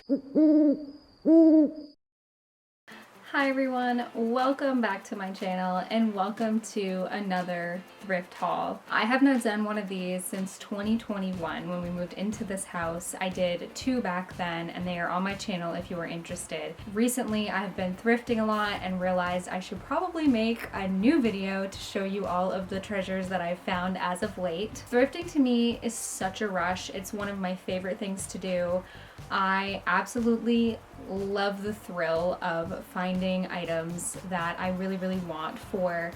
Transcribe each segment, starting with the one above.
Hi everyone, welcome back to my channel and welcome to another thrift haul. I have not done one of these since 2021 when we moved into this house. I did two back then and they are on my channel if you are interested. Recently I've been thrifting a lot and realized I should probably make a new video to show you all of the treasures that I've found as of late. Thrifting to me is such a rush. It's one of my favorite things to do. I absolutely love the thrill of finding items that I really want for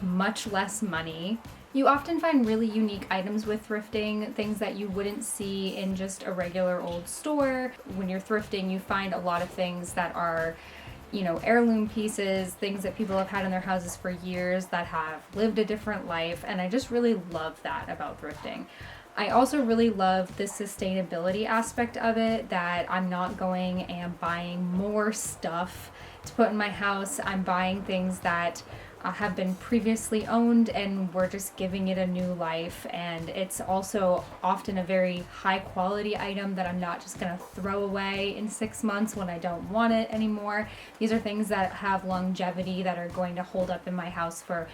much less money. You often find really unique items with thrifting, things that you wouldn't see in just a regular old store. When you're thrifting, you find a lot of things that are, you know, heirloom pieces, things that people have had in their houses for years that have lived a different life, and I just really love that about thrifting. I also really love the sustainability aspect of it, that I'm not going and buying more stuff to put in my house. I'm buying things that have been previously owned and we're just giving it a new life. And it's also often a very high quality item that I'm not just going to throw away in 6 months when I don't want it anymore. These are things that have longevity, that are going to hold up in my house for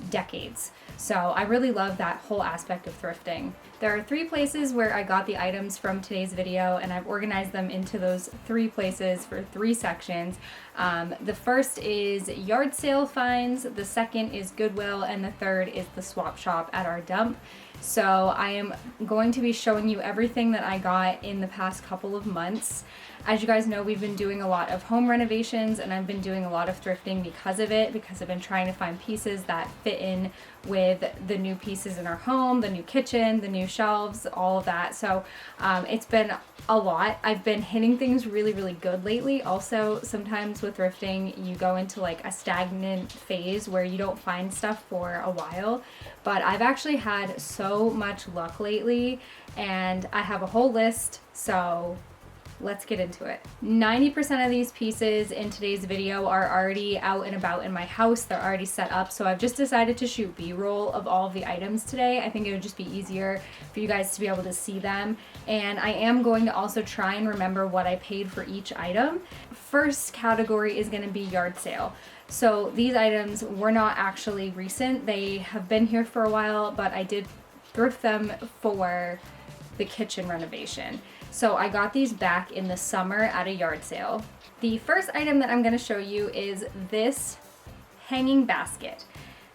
decades. So I really love that whole aspect of thrifting. There are 3 places where I got the items from today's video, and I've organized them into those 3 places for 3 sections. The first is yard sale finds, the second is Goodwill, and the third is the swap shop at our dump. So I am going to be showing you everything that I got in the past couple of months. As you guys know, we've been doing a lot of home renovations and I've been doing a lot of thrifting because of it, because I've been trying to find pieces that fit in with the new pieces in our home, the new kitchen, the new shelves, all of that. So it's been a lot. I've been hitting things really good lately. Also, sometimes with thrifting, you go into like a stagnant phase where you don't find stuff for a while. But I've actually had so much luck lately and I have a whole list, so let's get into it. 90% of these pieces in today's video are already out and about in my house. They're already set up, so I've just decided to shoot B-roll of all of the items today. I think it would just be easier for you guys to be able to see them. And I am going to also try and remember what I paid for each item. First category is going to be yard sale. So these items were not actually recent. They have been here for a while, but I did thrift them for the kitchen renovation. So I got these back in the summer at a yard sale. The first item that I'm going to show you is this hanging basket.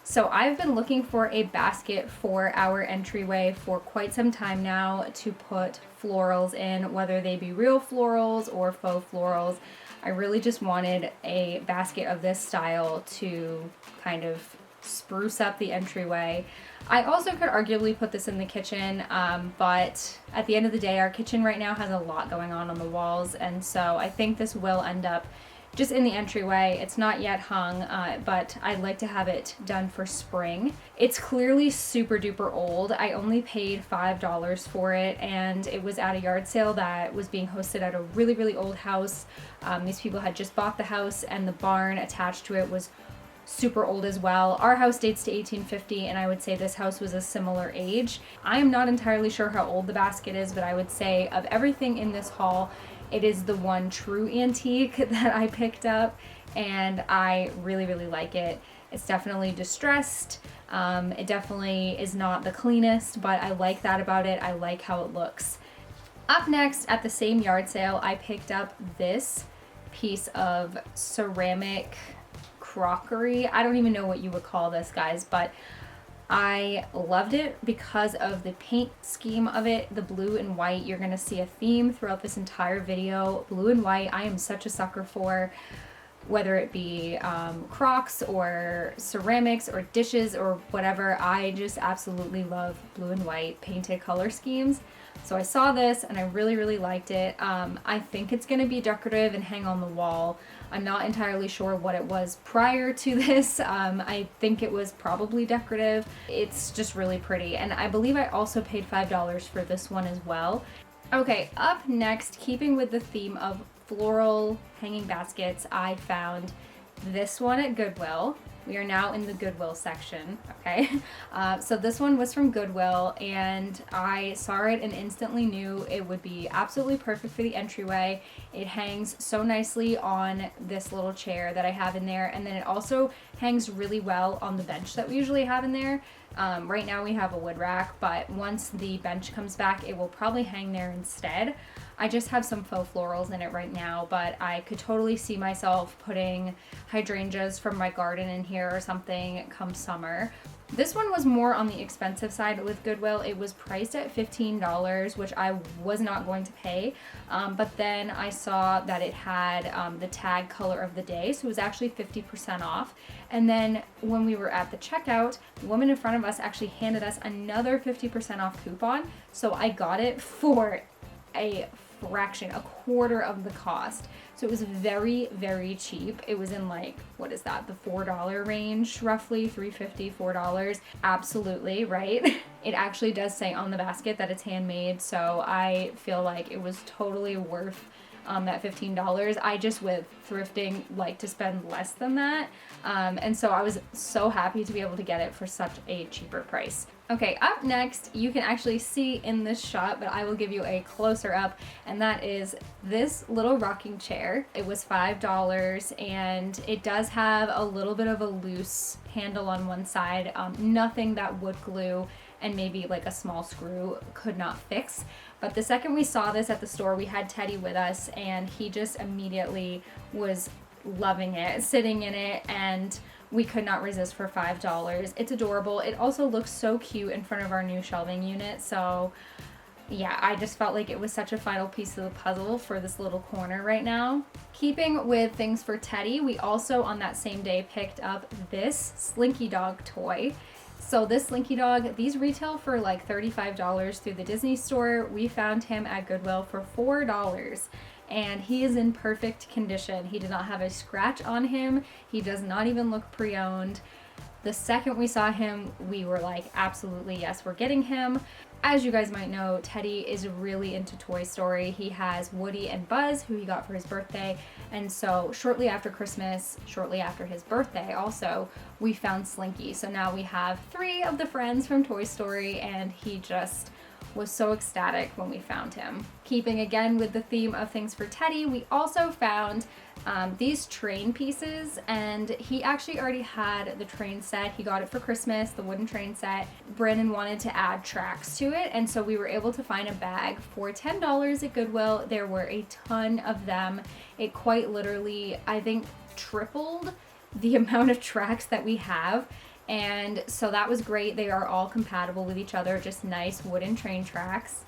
So I've been looking for a basket for our entryway for quite some time now to put florals in, whether they be real florals or faux florals. I really just wanted a basket of this style to kind of spruce up the entryway. I also could arguably put this in the kitchen, but at the end of the day, our kitchen right now has a lot going on the walls, and so I think this will end up just in the entryway. It's not yet hung, but I'd like to have it done for spring. It's clearly super duper old. I only paid $5 for it, and it was at a yard sale that was being hosted at a really old house. These people had just bought the house, and the barn attached to it was super old as well. Our house dates to 1850, and I would say this house was a similar age. I am not entirely sure how old the basket is, but I would say of everything in this haul, it is the one true antique that I picked up, and I really like it. It's definitely distressed. It definitely is not the cleanest, but I like that about it. I like how it looks. Up next, at the same yard sale, I picked up this piece of ceramic crockery. I don't even know what you would call this, guys, but I loved it because of the paint scheme of it, the blue and white. You're gonna see a theme throughout this entire video. Blue and white, I am such a sucker for, whether it be crocks or ceramics or dishes or whatever. I just absolutely love blue and white painted color schemes. So I saw this and I really liked it. I think it's going to be decorative and hang on the wall. I'm not entirely sure what it was prior to this. I think it was probably decorative. It's just really pretty, and I believe I also paid $5 for this one as well. Okay, up next, keeping with the theme of floral hanging baskets, I found this one at Goodwill. We are now in the Goodwill section, okay? So this one was from Goodwill, and I saw it and instantly knew it would be absolutely perfect for the entryway. It hangs so nicely on this little chair that I have in there, and then it also hangs really well on the bench that we usually have in there. Right now we have a wood rack, but once the bench comes back, it will probably hang there instead. I just have some faux florals in it right now, but I could totally see myself putting hydrangeas from my garden in here or something come summer. This one was more on the expensive side with Goodwill. It was priced at $15, which I was not going to pay. But then I saw that it had the tag color of the day, so it was actually 50% off. And then when we were at the checkout, the woman in front of us actually handed us another 50% off coupon. So I got it for a fraction, a quarter of the cost. So it was very, very cheap. It was in like, what is that, the $4 range, roughly, $3.50, $4. Absolutely, right? It actually does say on the basket that it's handmade, so I feel like it was totally worth that $15. I just, with thrifting, like to spend less than that. And so I was so happy to be able to get it for such a cheaper price. Okay, up next, you can actually see in this shot, but I will give you a closer up, and that is this little rocking chair. It was $5, and it does have a little bit of a loose handle on one side, nothing that wood glue and maybe like a small screw could not fix. But the second we saw this at the store, we had Teddy with us, and he just immediately was loving it, sitting in it, and we could not resist for $5. It's adorable. It also looks so cute in front of our new shelving unit. So yeah, I just felt like it was such a final piece of the puzzle for this little corner right now. Keeping with things for Teddy, we also on that same day picked up this Slinky Dog toy. So this Slinky Dog, these retail for like $35 through the Disney store. We found him at Goodwill for $4. And he is in perfect condition. He did not have a scratch on him. He does not even look pre-owned. The second we saw him, we were like, absolutely, yes, we're getting him. As you guys might know, Teddy is really into Toy Story. He has Woody and Buzz, who he got for his birthday. And so shortly after Christmas, shortly after his birthday also, we found Slinky. So now we have 3 of the friends from Toy Story, and he just was so ecstatic when we found him. Keeping again with the theme of things for Teddy, we also found these train pieces, and he actually already had the train set. He got it for Christmas, the wooden train set. Brandon wanted to add tracks to it, and so we were able to find a bag for $10 at Goodwill. There were a ton of them. It quite literally, I think, tripled the amount of tracks that we have. And so that was great. They are all compatible with each other, just nice wooden train tracks.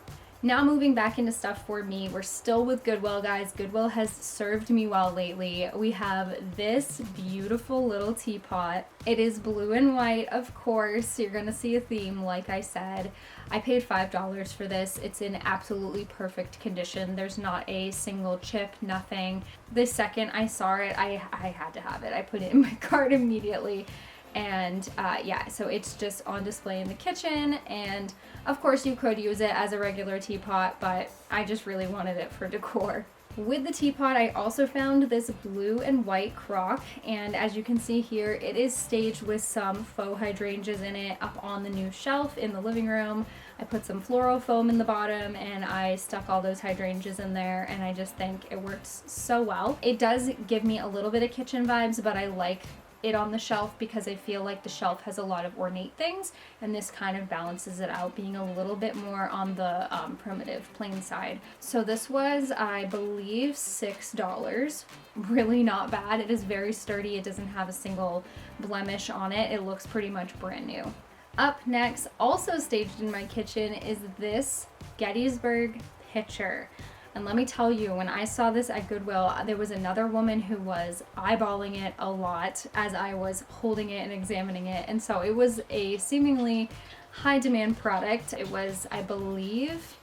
Now moving back into stuff for me, we're still with Goodwill, guys. Goodwill has served me well lately. We have this beautiful little teapot. It is blue and white, of course. You're gonna see a theme, like I said. I paid $5 for this. It's in absolutely perfect condition. There's not a single chip, nothing. The second I saw it, I had to have it. I put it in my cart immediately. And yeah, so it's just on display in the kitchen, and of course you could use it as a regular teapot, but I just really wanted it for decor. With the teapot, I also found this blue and white crock, and as you can see here, it is staged with some faux hydrangeas in it up on the new shelf in the living room. I put some floral foam in the bottom, and I stuck all those hydrangeas in there, and I just think it works so well. It does give me a little bit of kitchen vibes, but I like it on the shelf because I feel like the shelf has a lot of ornate things, and this kind of balances it out, being a little bit more on the primitive plain side. So this was, I believe, $6. Really not bad. It is very sturdy. It doesn't have a single blemish on it. It looks pretty much brand new. Up next, also staged in my kitchen, is this Gettysburg pitcher. And let me tell you, when I saw this at Goodwill, there was another woman who was eyeballing it a lot as I was holding it and examining it. And so it was a seemingly high demand product. It was, I believe,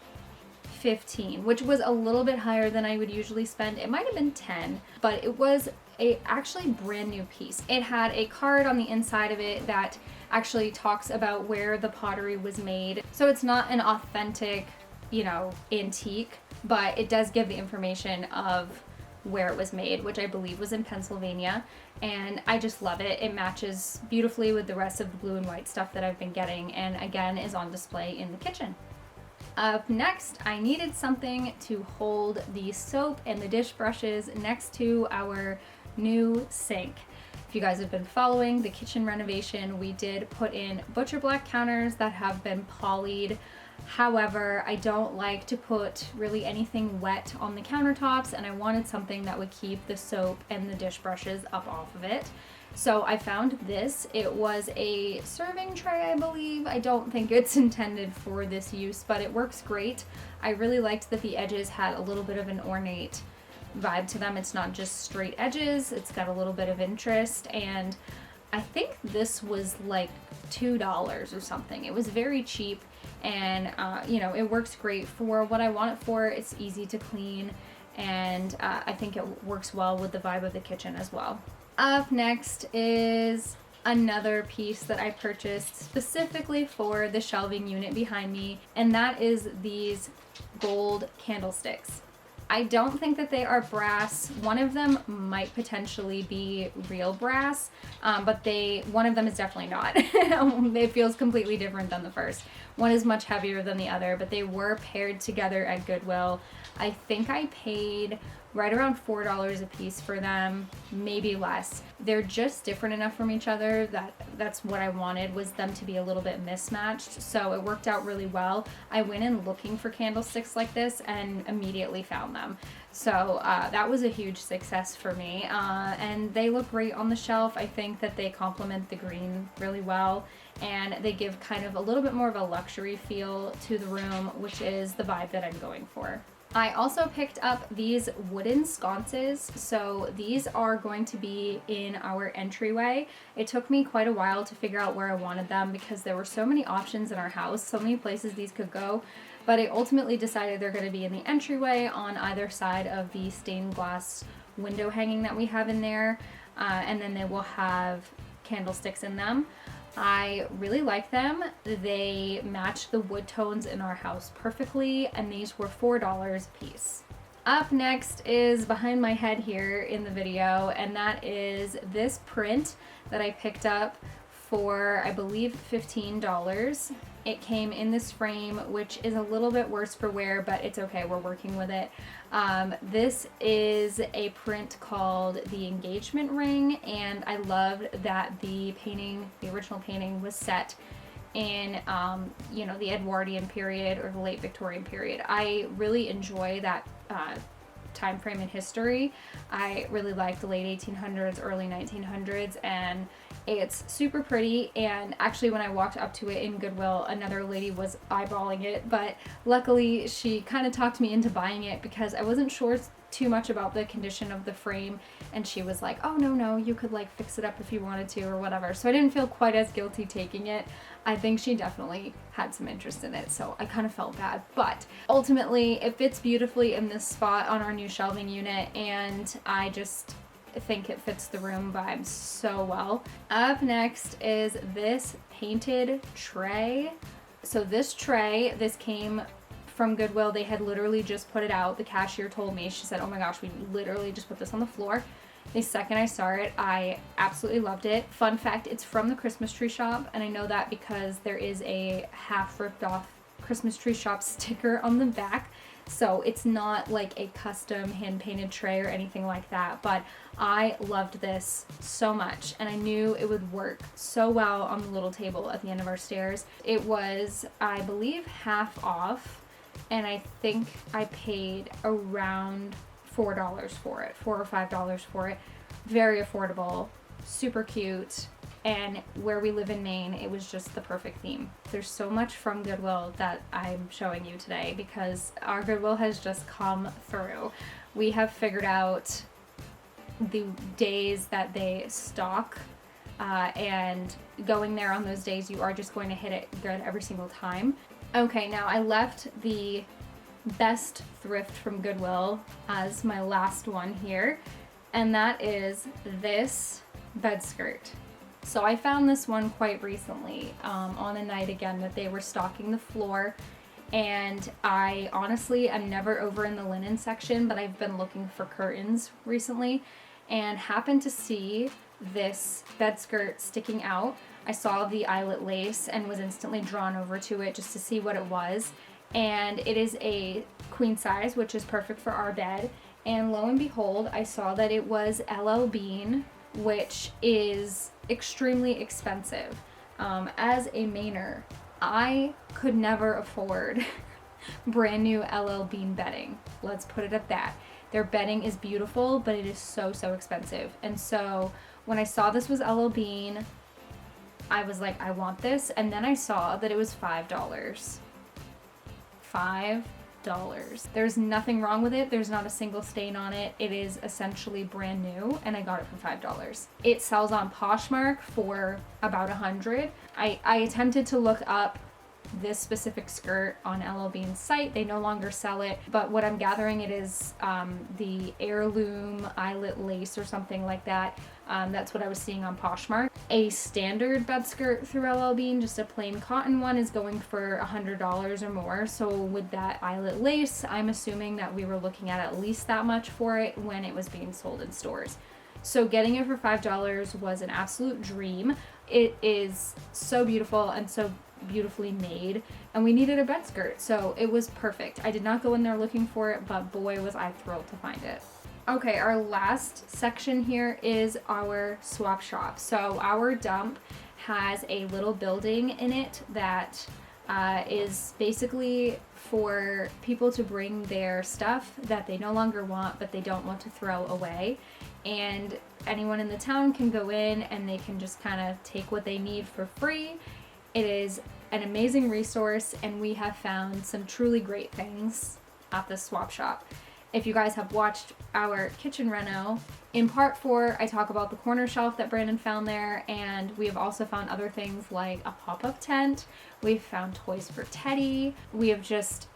$15, which was a little bit higher than I would usually spend. It might have been $10, but it was a actually brand new piece. It had a card on the inside of it that actually talks about where the pottery was made. So it's not an authentic, you know, antique, but it does give the information of where it was made, which I believe was in Pennsylvania, and I just love it. It matches beautifully with the rest of the blue and white stuff that I've been getting, and again is on display in the kitchen. Up next, I needed something to hold the soap and the dish brushes next to our new sink. If you guys have been following the kitchen renovation, we did put in butcher block counters that have been polyed. However, I don't like to put really anything wet on the countertops, and I wanted something that would keep the soap and the dish brushes up off of it. So I found this. It was a serving tray, I believe. I don't think it's intended for this use, but it works great. I really liked that the edges had a little bit of an ornate vibe to them. It's not just straight edges, it's got a little bit of interest, and I think this was like $2 or something. It was very cheap, and you know, it works great for what I want it for. It's easy to clean, and I think it works well with the vibe of the kitchen as well. Up next is another piece that I purchased specifically for the shelving unit behind me, and that is these gold candlesticks. I don't think that they are brass. One of them might potentially be real brass, but one of them is definitely not. It feels completely different than the first. One is much heavier than the other, but they were paired together at Goodwill. I think I paid right around $4 a piece for them, maybe less. They're just different enough from each other that that's what I wanted, was them to be a little bit mismatched. So it worked out really well. I went in looking for candlesticks like this and immediately found them. So that was a huge success for me. And they look great on the shelf. I think that they complement the green really well, and they give kind of a little bit more of a luxury feel to the room, which is the vibe that I'm going for. I also picked up these wooden sconces. So these are going to be in our entryway. It took me quite a while to figure out where I wanted them because there were so many options in our house, so many places these could go. But I ultimately decided they're going to be in the entryway on either side of the stained glass window hanging that we have in there. And then they will have candlesticks in them. I really like them. They match the wood tones in our house perfectly, and these were $4 a piece. Up next is behind my head here in the video, and that is this print that I picked up for, I believe, $15. It came in this frame, which is a little bit worse for wear, but it's okay, we're working with it. This is a print called The Engagement Ring, and I loved that the painting, the original painting, was set in, you know, the Edwardian period or the late Victorian period. I really enjoy that time frame in history. I really like the late 1800s, early 1900s, and it's super pretty. And actually, when I walked up to it in Goodwill, another lady was eyeballing it, but luckily she kind of talked me into buying it because I wasn't sure too much about the condition of the frame, and she was like, oh no, you could like fix it up if you wanted to or whatever. So I didn't feel quite as guilty taking it. I think she definitely had some interest in it, so I kind of felt bad, but ultimately it fits beautifully in this spot on our new shelving unit, and I just think it fits the room vibes so well. Up next is this painted tray. So this tray, this came from Goodwill. They had literally just put it out. The cashier told me, she said, oh my gosh, we literally just put this on the floor. The second I saw it, I absolutely loved it. Fun fact, it's from the Christmas tree shop, and I know that because there is a half ripped off Christmas tree shop sticker on the back. So it's not like a custom hand painted tray or anything like that, but I loved this so much, and I knew it would work so well on the little table at the end of our stairs. It was, I believe, half off, and I think I paid around $4 for it, $4 or $5 for it. Very affordable, super cute, and where we live in Maine, it was just the perfect theme. There's so much from Goodwill that I'm showing you today because our Goodwill has just come through. We have figured out the days that they stock, and going there on those days, you are just going to hit it good every single time. Okay, now I left the best thrift from Goodwill as my last one here, and that is this bedskirt. So I found this one quite recently on a night again that they were stocking the floor, And I honestly am never over in the linen section, but I've been looking for curtains recently and happened to see this bed skirt sticking out. I saw the eyelet lace and was instantly drawn over to it just to see what it was. And it is a queen size, which is perfect for our bed. And lo and behold, I saw that it was LL Bean, which is extremely expensive. As a Mainer, I could never afford brand new LL Bean bedding. Let's put it at that. Their bedding is beautiful, but it is so expensive. And so when I saw this was LL Bean, I was like, I want this. And then I saw that it was $5. $5. There's nothing wrong with it. There's not a single stain on it. It is essentially brand new, and I got it for $5. It sells on Poshmark for about $100. I attempted to look up this specific skirt on LL Bean's site. They no longer sell it, but what I'm gathering, it is the heirloom eyelet lace or something like that. That's what I was seeing on Poshmark. A standard bed skirt through LL Bean, just a plain cotton one, is going for $100 or more. So with that eyelet lace, I'm assuming that we were looking at least that much for it when it was being sold in stores. So getting it for $5 was an absolute dream. It is so beautiful and so beautifully made, and we needed a bed skirt, so it was perfect. I did not go in there looking for it, but boy was I thrilled to find it. Okay, our last section here is our swap shop. So our dump has a little building in it that is basically for people to bring their stuff that they no longer want but they don't want to throw away, and anyone in the town can go in and they can just kind of take what they need for free. It is an amazing resource, and we have found some truly great things at the swap shop. If you guys have watched our kitchen reno, in part 4, I talk about the corner shelf that Brandon found there, and we have also found other things like a pop-up tent. We've found toys for Teddy. We have just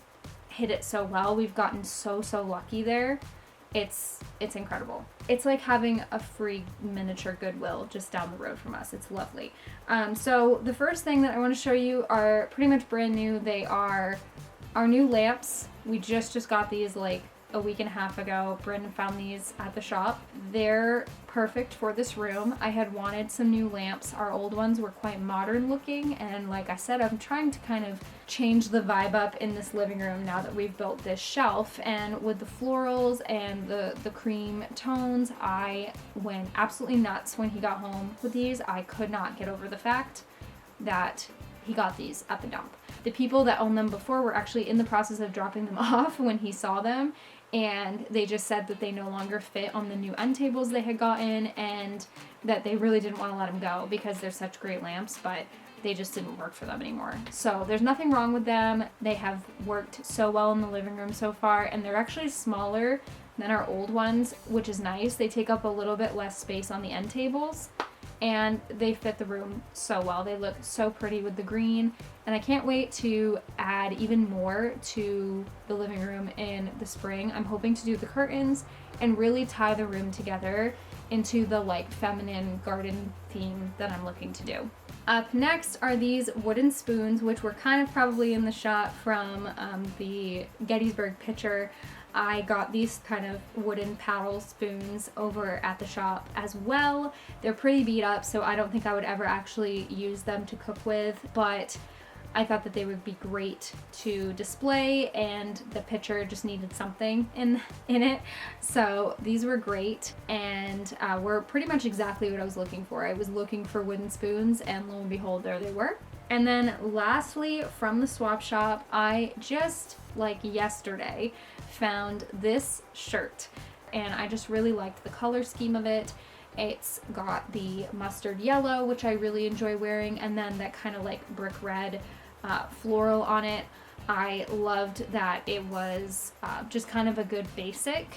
hit it so well. We've gotten so lucky there. It's incredible. It's like having a free miniature Goodwill just down the road from us. It's lovely. So the first thing that I want to show you are pretty much brand new. They are our new lamps. We just got these like a week and a half ago. Brandon found these at the shop. They're perfect for this room. I had wanted some new lamps. Our old ones were quite modern looking, and like I said, I'm trying to kind of change the vibe up in this living room now that we've built this shelf. And with the florals and the cream tones, I went absolutely nuts when he got home with these. I could not get over the fact that he got these at the dump. The people that owned them before were actually in the process of dropping them off when he saw them, and they just said that they no longer fit on the new end tables they had gotten, and that they really didn't want to let them go because they're such great lamps, but they just didn't work for them anymore. So there's nothing wrong with them. They have worked so well in the living room so far, and they're actually smaller than our old ones, which is nice. They take up a little bit less space on the end tables, and they fit the room so well. They look so pretty with the green, and I can't wait to add even more to the living room in the spring. I'm hoping to do the curtains and really tie the room together into the like feminine garden theme that I'm looking to do. Up next are these wooden spoons, which were kind of probably in the shot from the Gettysburg picture. I got these kind of wooden paddle spoons over at the shop as well. They're pretty beat up, so I don't think I would ever actually use them to cook with, but I thought that they would be great to display, and the picture just needed something in it. So these were great, and were pretty much exactly what I was looking for. I was looking for wooden spoons, and lo and behold, there they were. And then lastly, from the swap shop, I just, like yesterday, found this shirt, and I just really liked the color scheme of it. It's got the mustard yellow, which I really enjoy wearing, and then that kind of like brick red floral on it. I loved that it was just kind of a good basic,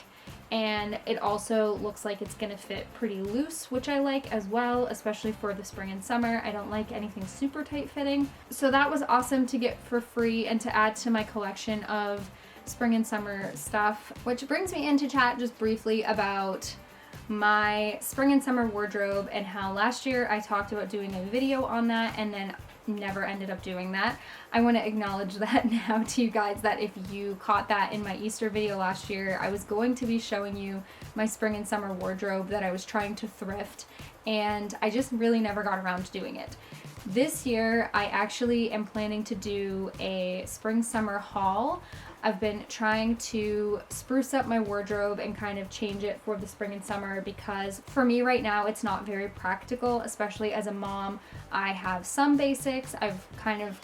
and it also looks like it's gonna fit pretty loose, which I like as well, especially for the spring and summer. I don't like anything super tight fitting. So that was awesome to get for free and to add to my collection of spring and summer stuff, which brings me into chat just briefly about my spring and summer wardrobe and how last year I talked about doing a video on that, and then never ended up doing that. I want to acknowledge that now to you guys, that if you caught that in my Easter video last year, I was going to be showing you my spring and summer wardrobe that I was trying to thrift, and I just really never got around to doing it. This year, I actually am planning to do a spring summer haul. I've been trying to spruce up my wardrobe and kind of change it for the spring and summer, because for me right now it's not very practical, especially as a mom. I have some basics. I've kind of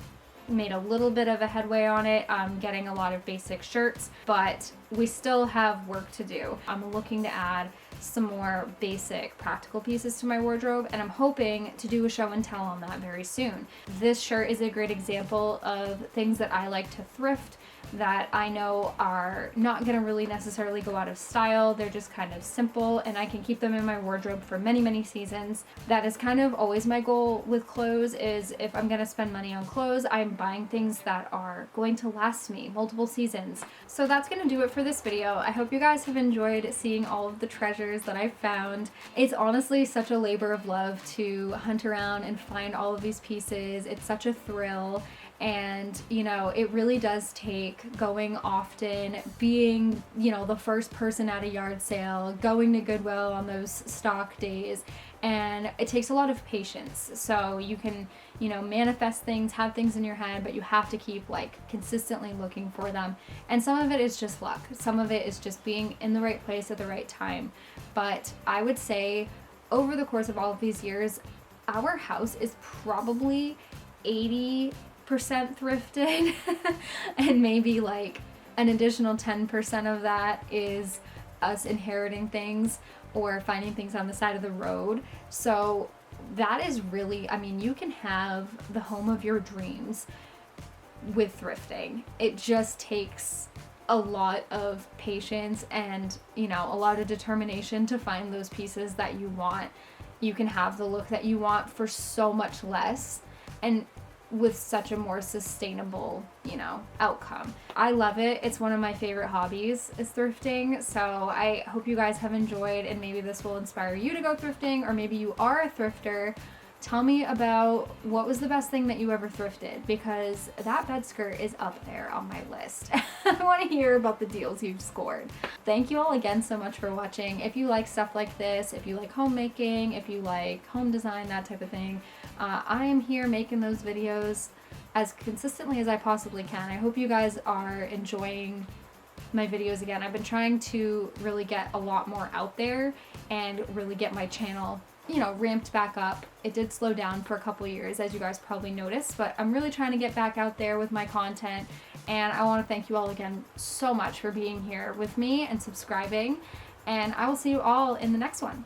made a little bit of a headway on it. I'm getting a lot of basic shirts, but we still have work to do. I'm looking to add some more basic practical pieces to my wardrobe, and I'm hoping to do a show and tell on that very soon. This shirt is a great example of things that I like to thrift that I know are not gonna really necessarily go out of style. They're just kind of simple, and I can keep them in my wardrobe for many, many seasons. That is kind of always my goal with clothes, is if I'm gonna spend money on clothes, I'm buying things that are going to last me multiple seasons. So that's gonna do it for this video. I hope you guys have enjoyed seeing all of the treasures that I've found. It's honestly such a labor of love to hunt around and find all of these pieces. It's such a thrill. And, you know, it really does take going often, being, you know, the first person at a yard sale, going to Goodwill on those stock days, and it takes a lot of patience. So you can, you know, manifest things, have things in your head, but you have to keep like consistently looking for them. And some of it is just luck. Some of it is just being in the right place at the right time. But I would say over the course of all of these years, our house is probably 80% thrifted and maybe like an additional 10% of that is us inheriting things or finding things on the side of the road. So that is really, I mean, you can have the home of your dreams with thrifting. It just takes a lot of patience and, you know, a lot of determination to find those pieces that you want. You can have the look that you want for so much less and with such a more sustainable, you know, outcome. I love it. It's one of my favorite hobbies is thrifting. So I hope you guys have enjoyed, and maybe this will inspire you to go thrifting, or maybe you are a thrifter. Tell me about what was the best thing that you ever thrifted, because that bed skirt is up there on my list. I want to hear about the deals you've scored. Thank you all again so much for watching. If you like stuff like this, if you like homemaking, if you like home design, that type of thing, I am here making those videos as consistently as I possibly can. I hope you guys are enjoying my videos again. I've been trying to really get a lot more out there and really get my channel, you know, ramped back up. It did slow down for a couple years, as you guys probably noticed, but I'm really trying to get back out there with my content, and I want to thank you all again so much for being here with me and subscribing, and I will see you all in the next one.